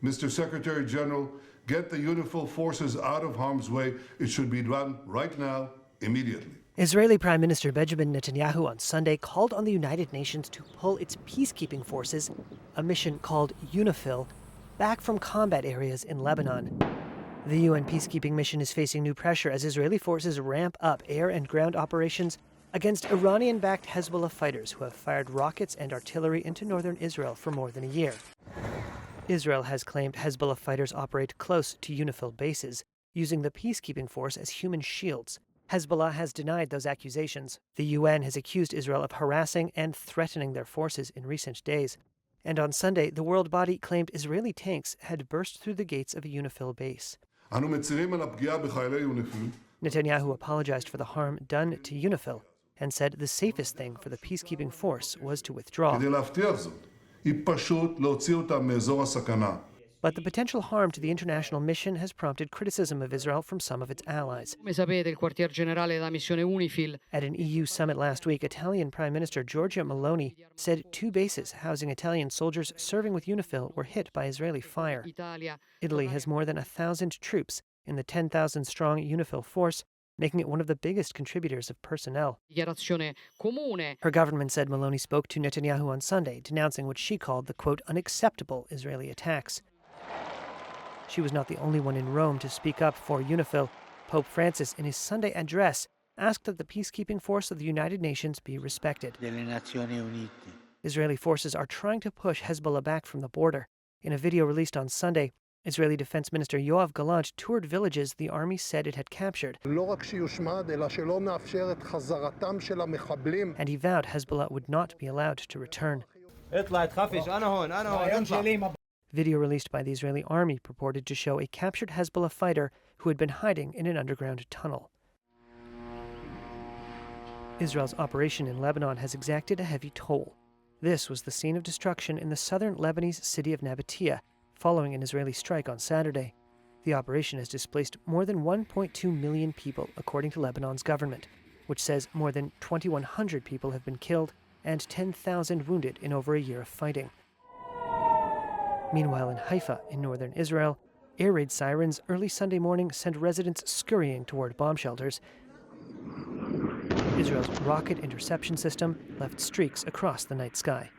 Mr. Secretary General, get the UNIFIL forces out of harm's way. It should be done right now, immediately. Israeli Prime Minister Benjamin Netanyahu on Sunday called on the United Nations to pull its peacekeeping forces, a mission called UNIFIL, back from combat areas in Lebanon. The UN peacekeeping mission is facing new pressure as Israeli forces ramp up air and ground operations against Iranian-backed Hezbollah fighters who have fired rockets and artillery into northern Israel for more than a year. Israel has claimed Hezbollah fighters operate close to UNIFIL bases, using the peacekeeping force as human shields. Hezbollah has denied those accusations. The UN has accused Israel of harassing and threatening their forces in recent days. And on Sunday, the world body claimed Israeli tanks had burst through the gates of a UNIFIL base. Netanyahu apologized for the harm done to UNIFIL and said the safest thing for the peacekeeping force was to withdraw. But the potential harm to the international mission has prompted criticism of Israel from some of its allies. At an EU summit last week, Italian Prime Minister Giorgia Meloni said 2 bases housing Italian soldiers serving with UNIFIL were hit by Israeli fire. Italy has more than 1,000 troops in the 10,000-strong UNIFIL force, making it one of the biggest contributors of personnel. Her government said Meloni spoke to Netanyahu on Sunday, denouncing what she called the, quote, unacceptable Israeli attacks. She was not the only one in Rome to speak up for UNIFIL. Pope Francis, in his Sunday address, asked that the peacekeeping force of the United Nations be respected. Israeli forces are trying to push Hezbollah back from the border. In a video released on Sunday, Israeli Defense Minister Yoav Gallant toured villages the army said it had captured. And he vowed Hezbollah would not be allowed to return. Video released by the Israeli army purported to show a captured Hezbollah fighter who had been hiding in an underground tunnel. Israel's operation in Lebanon has exacted a heavy toll. This was the scene of destruction in the southern Lebanese city of Nabatea, following an Israeli strike on Saturday. The operation has displaced more than 1.2 million people, according to Lebanon's government, which says more than 2,100 people have been killed and 10,000 wounded in over a year of fighting. Meanwhile, in Haifa, in northern Israel, air raid sirens early Sunday morning sent residents scurrying toward bomb shelters. Israel's rocket interception system left streaks across the night sky.